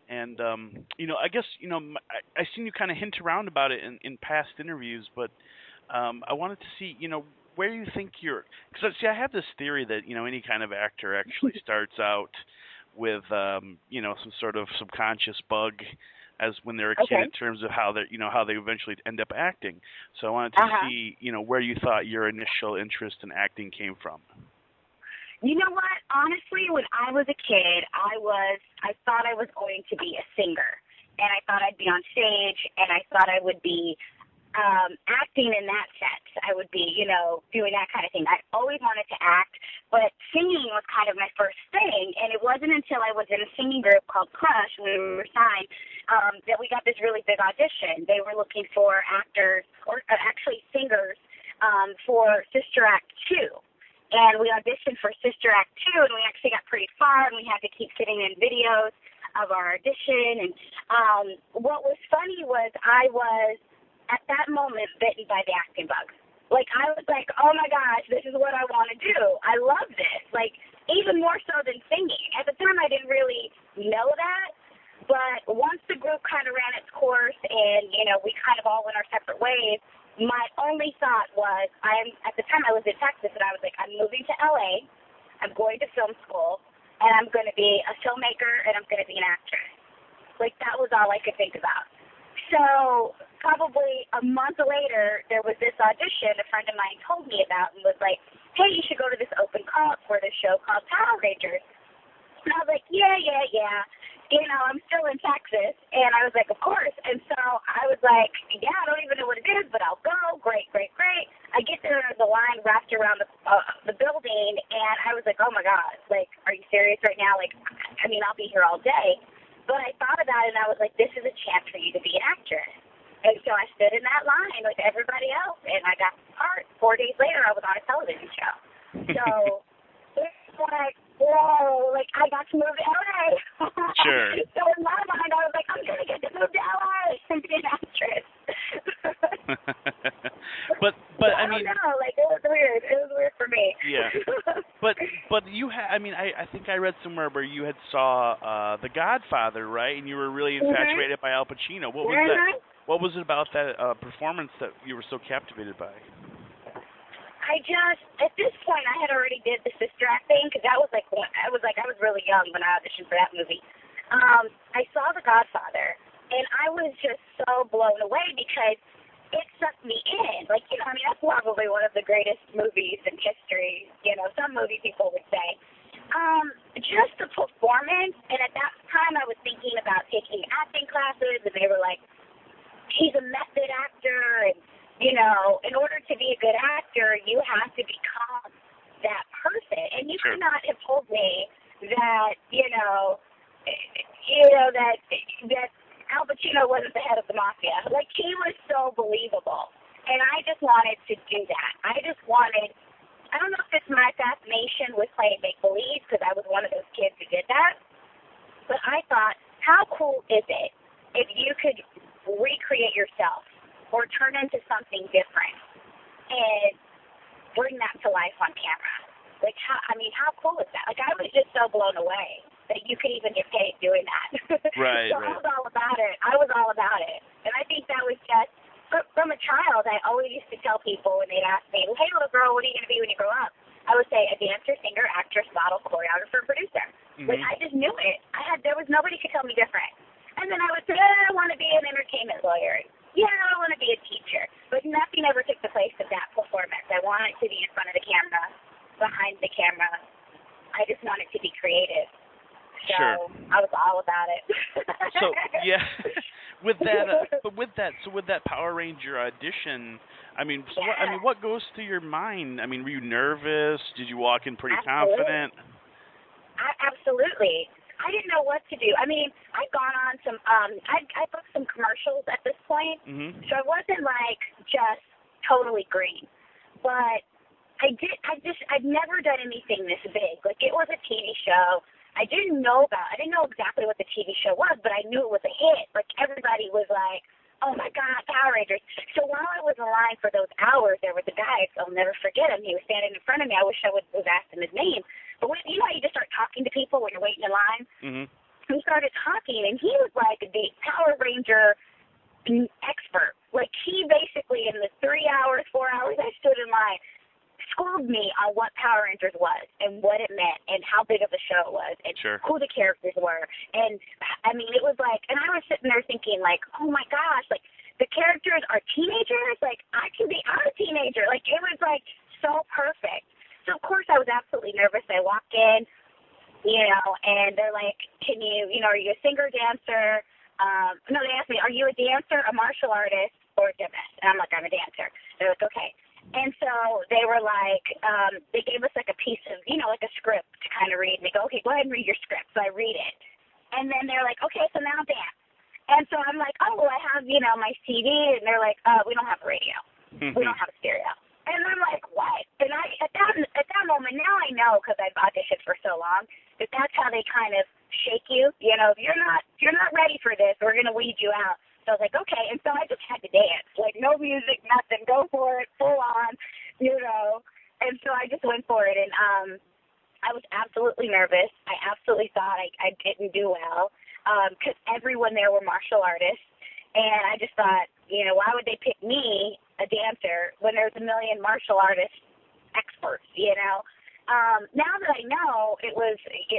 And I guess I seen you kind of hint around about it in past interviews, but I wanted to see where you think because see, I have this theory that any kind of actor actually starts out with some sort of subconscious bug as when they're a kid in terms of how they eventually end up acting. So I wanted to see where you thought your initial interest in acting came from. You know what? Honestly, when I was a kid, I thought I was going to be a singer, and I thought I'd be on stage, and I thought I would be acting in that sense. I would be, doing that kind of thing. I always wanted to act, but singing was kind of my first thing, and it wasn't until I was in a singing group called Crush when we were signed that we got this really big audition. They were looking for actors, or actually singers, for Sister Act 2. And we auditioned for Sister Act 2, and we actually got pretty far, and we had to keep sitting in videos of our audition. And what was funny was I was, at that moment, bitten by the acting bug. Like, I was like, oh, my gosh, this is what I want to do. I love this. Like, even more so than singing. At the time, I didn't really know that. But once the group kind of ran its course and, we kind of all went our separate ways, my only thought was, at the time I was in Texas, and I was like, I'm moving to LA, I'm going to film school, and I'm going to be a filmmaker, and I'm going to be an actress. Like, that was all I could think about. So probably a month later, there was this audition a friend of mine told me about and was like, hey, you should go to this open call for this show called Power Rangers. And I was like, yeah. I'm still in Texas. And I was like, of course. And so I was like, yeah, I don't even know what it is, but I'll go. Great. I get there, the line wrapped around the building, and I was like, oh, my God. Like, are you serious right now? Like, I'll be here all day. But I thought about it, and I was like, this is a chance for you to be an actress. And so I stood in that line with everybody else, and I got the part. 4 days later, I was on a television show. So it's like, whoa, like, I got to move to LA. Sure. So in my mind, I was like, I'm going to get to move to LA and be an actress. but I mean, I don't know, like, it was weird. It was weird for me. Yeah. But you had, I think I read somewhere where you had saw The Godfather, right? And you were really infatuated by Al Pacino. What was that? What was it about that performance that you were so captivated by? At this point, I had already did the Sister Act thing, because that was I was really young when I auditioned for that movie. I saw The Godfather, and I was just so blown away because it sucked me in. Like, that's probably one of the greatest movies in history. Some movie people would say. Just the performance, and at that time I was thinking about taking acting classes, and they were like, he's a method actor, and in order to be a good actor, you have to become that person. And you could not have told me that, that Al Pacino wasn't the head of the mafia. Like, he was so believable. And I just wanted to do that. I don't know if it's my fascination with playing make-believe, because I was one of those kids who did that. But I thought, how cool is it if you could recreate yourself or turn into something different and bring that to life on camera? Like, how cool is that? Like, I was just so blown away that you could even get paid doing that. Right. So I was all about it. And I think that was just, from a child, I always used to tell people when they'd ask me, hey, little girl, what are you going to be when you grow up? I would say a dancer, singer, actress, model, choreographer, producer. Like, I just knew it. There was nobody could tell me different. And then I would say, I want to be an entertainment lawyer. Yeah, I want to be a teacher. But nothing ever took the place of that performance. I wanted to be in front of the camera, behind the camera. I just wanted to be creative. So I was all about it. So, yeah. With that Power Ranger audition, what goes through your mind? Were you nervous? Did you walk in pretty confident? Absolutely. I didn't know what to do. I'd gone on some, I booked some commercials at this point, so I wasn't just totally green. But I'd never done anything this big. Like, it was a TV show. I didn't know exactly what the TV show was, but I knew it was a hit. Like, everybody was like, oh my God, Power Rangers. So while I was in line for those hours, there was a guy, I'll never forget him. He was standing in front of me. I wish I would have asked him his name. But you just start talking to people when you're waiting in line. we started talking, and he was like the Power Ranger expert. Like, he basically, in the 3 hours, 4 hours I stood in line, schooled me on what Power Rangers was and what it meant and how big of a show it was and who the characters were. And, I mean, it was like, and I was sitting there thinking, like, oh, my gosh, like, the characters are teenagers? Like, I'm a teenager. Like, it was, like, so perfect. So, of course, I was absolutely nervous. I walked in, you know, and they're like, can you, you know, are you a singer, dancer? No, they asked me, are you a dancer, a martial artist, or a gymnast? And I'm like, I'm a dancer. They're like, okay. And so they were like, they gave us like a piece of, you know, like a script to kind of read. And they go, okay, go ahead and read your script. So I read it. And then they're like, okay, so now dance. And so I'm like, oh, well, I have, you know, my CD. And they're like, we don't have a radio. We don't have a stereo. And I'm like, what? And at that moment, now I know, because I've auditioned for so long, that that's how they kind of shake you. You know, if you're not ready for this, we're going to weed you out. So I was like, okay. And so I just had to dance. Like, no music, nothing. Go for it, full on, you know. And so I just went for it. And I was absolutely nervous. I absolutely thought I didn't do well because everyone there were martial artists. And I just thought, you know, why would they pick me, a dancer, when there's a million martial artist experts, you know? Now that I know, a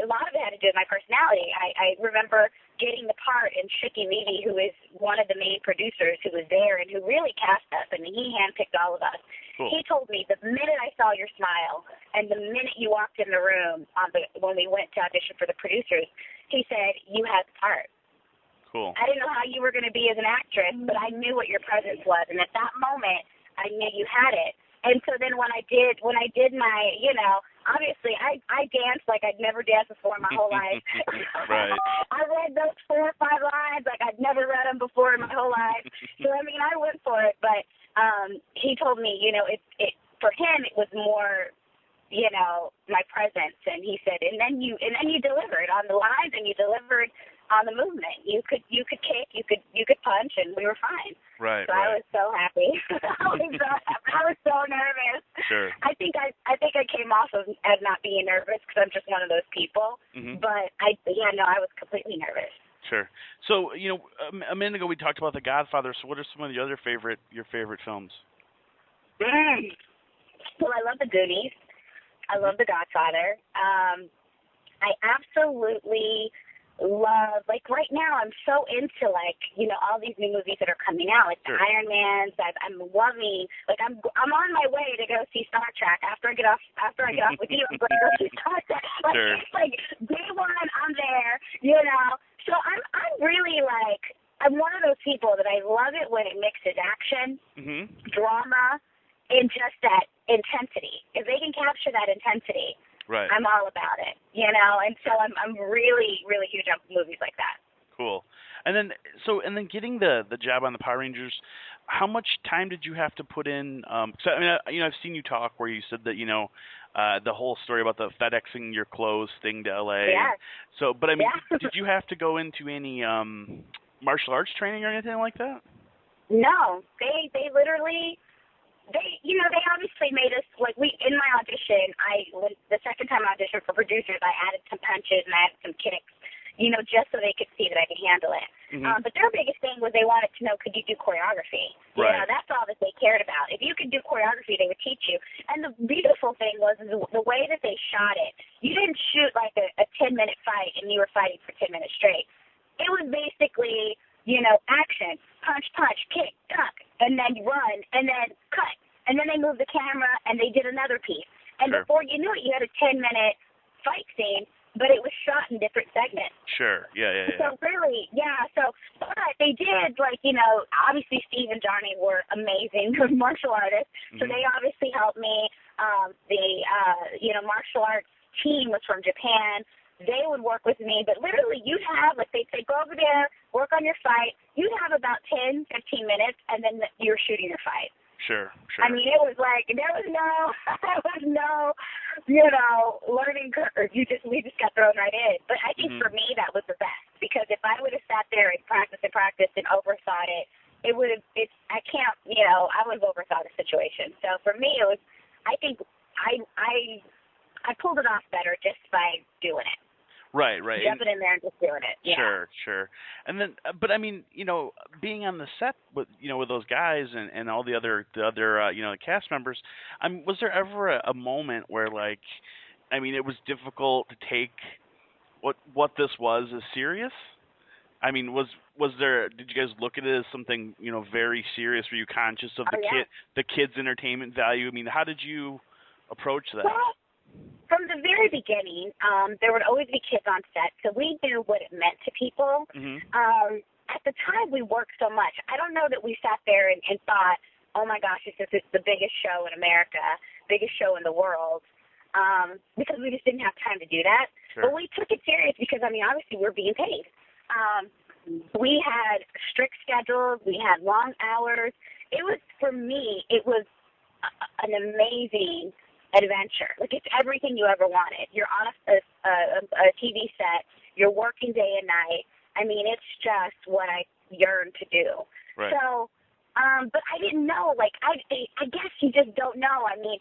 lot of it had to do with my personality. I remember getting the part and Shiki Levy, who is one of the main producers who was there and who really cast us, and he handpicked all of us. Cool. He told me the minute I saw your smile and the minute you walked in the room when we went to audition for the producers, he said, you had the part. Cool. I didn't know how you were going to be as an actress, but I knew what your presence was, and at that moment, I knew you had it. And so then when I did my, you know, obviously I danced like I'd never danced before in my whole life. Right. I read those 4 or 5 lines like I'd never read them before in my whole life. So I mean, I went for it, but he told me, you know, it for him it was more, you know, my presence, and he said, and then you delivered on the lines, and you delivered on the movement. You could kick, you could punch, and we were fine. Right. So right. I was so happy. I was so nervous. Sure. I think I came off as not being nervous because I'm just one of those people. Mm-hmm. But I was completely nervous. Sure. So, you know, a minute ago we talked about The Godfather. So, what are some of the other your favorite films? Well, I love The Goonies. I love The Godfather. I absolutely love, like, right now I'm so into, like, you know, all these new movies that are coming out, like the Iron Mans. I'm loving, like, I'm on my way to go see Star Trek. After I get off with you, I'm going to go see Star Trek. Like, it's like day one, I'm there, you know. So I'm really, like, I'm one of those people that I love it when it mixes action, drama, and just that intensity. If they can capture that intensity, right, I'm all about it, you know. And so I'm really, really huge on movies like that. Cool. And then getting the job on the Power Rangers, how much time did you have to put in? So I mean, you know, I've seen you talk where you said that, you know, the whole story about the FedExing your clothes thing to LA. Yeah. So, but I mean, did you have to go into any martial arts training or anything like that? No, they literally. They obviously made us, like, in my audition, the second time I auditioned for producers, I added some punches and I added some kicks, you know, just so they could see that I could handle it. Mm-hmm. But their biggest thing was they wanted to know, could you do choreography? Right. You know, that's all that they cared about. If you could do choreography, they would teach you. And the beautiful thing was the way that they shot it. You didn't shoot like a 10-minute fight and you were fighting for 10 minutes straight. It was basically, you know, action, punch, kick, duck, and then run, and then cut. And then they moved the camera, and they did another piece. And before you knew it, you had a 10-minute fight scene, but it was shot in different segments. Sure, yeah. So really, but they did, like, you know, obviously Steve and Johnny were amazing martial artists, so they obviously helped me. The martial arts team was from Japan. They would work with me, but literally you'd have, like, they'd say, go over there, work on your fight. You'd have about 10, 15 minutes, and then you're shooting your fight. Sure. I mean, it was like, there was no, you know, learning curve. We just got thrown right in. But I think for me, that was the best, because if I would have sat there and practiced and overthought it, I would have overthought the situation. So for me, it was, I think I pulled it off better just by doing it. Right, right. jumping in there and just doing it. Yeah. Sure, sure. And then, but I mean, being on the set with, with those guys and all the other cast members, was there ever a moment where, like, I mean, it was difficult to take what this was as serious? I mean, was there? Did you guys look at it as something, very serious? Were you conscious of Oh yeah. the kids' entertainment value? I mean, how did you approach that? Well, from the very beginning, there would always be kids on set, so we knew what it meant to people. Mhm. At the time, we worked so much. I don't know that we sat there and thought, oh my gosh, this is the biggest show in America, biggest show in the world, because we just didn't have time to do that. Sure. But we took it serious because, I mean, obviously we're being paid. We had strict schedules. We had long hours. For me, it was an amazing adventure. Like, it's everything you ever wanted. You're on a TV set. You're working day and night. I mean, it's just what I yearn to do. Right. So, but I didn't know. Like, I guess you just don't know. I mean,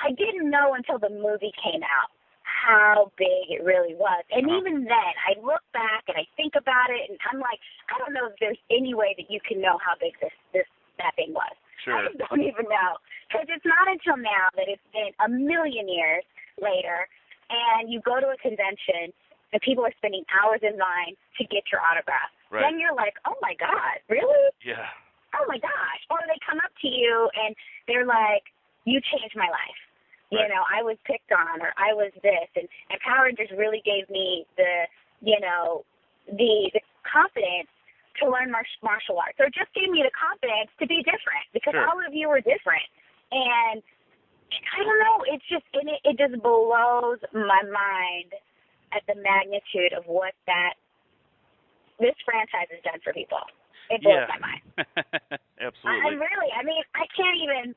I didn't know until the movie came out how big it really was. And even then, I look back and I think about it, and I'm like, I don't know if there's any way that you can know how big that thing was. Sure. I just don't even know. Because it's not until now that it's been a million years later, and you go to a convention, and people are spending hours in line to get your autograph. Right. Then you're like, oh my God, really? Yeah. Oh my gosh. Or they come up to you, and they're like, you changed my life. Right. I was picked on, or I was this, and Power Rangers really gave me the confidence to learn martial arts, or just gave me the confidence to be different, because Sure. all of you were different. And I don't know, it just blows my mind at the magnitude of what this franchise has done for people. It blows my mind. Absolutely. I can't even,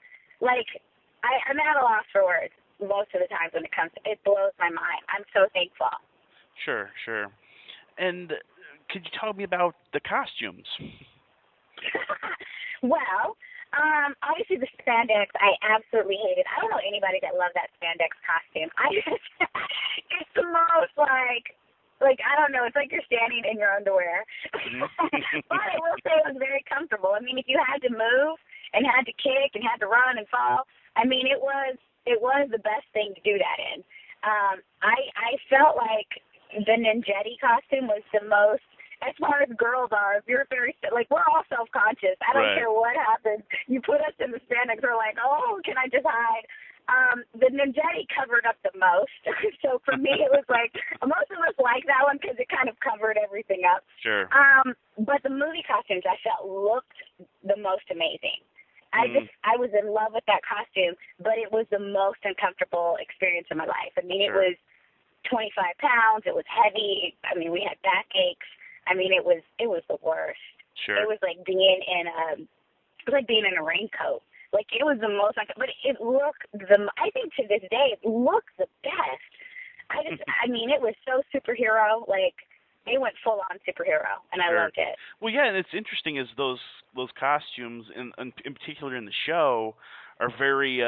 I'm at a loss for words most of the times when it blows my mind. I'm so thankful. Sure, sure. And could you tell me about the costumes? Well, obviously the spandex, I absolutely hated. I don't know anybody that loved that spandex costume. It's the most I don't know, it's like you're standing in your underwear. Mm-hmm. But I will say it was very comfortable. I mean, if you had to move and had to kick and had to run and fall, I mean, it was the best thing to do that in. I felt like the Ninjetti costume was the most, as far as girls are, if you're very, we're all self-conscious. I don't care what happens. You put us in the spandex, we're like, oh, can I just hide? The Ninjetti covered up the most. So for me, it was like, most of us like that one because it kind of covered everything up. Sure. But the movie costumes I felt looked the most amazing. I was in love with that costume, but it was the most uncomfortable experience of my life. I mean, It was 25 pounds. It was heavy. I mean, we had backaches. I mean, it was the worst. Sure. It was like being in a raincoat. Like, it was the most, but it looked I think to this day, it looks the best. I mean, it was so superhero, they went full on superhero, and I loved it. Well, yeah, and it's interesting is those costumes, in particular in the show, are very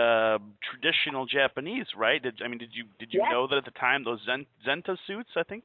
traditional Japanese, right? Did you know that at the time, those Zenta suits, I think?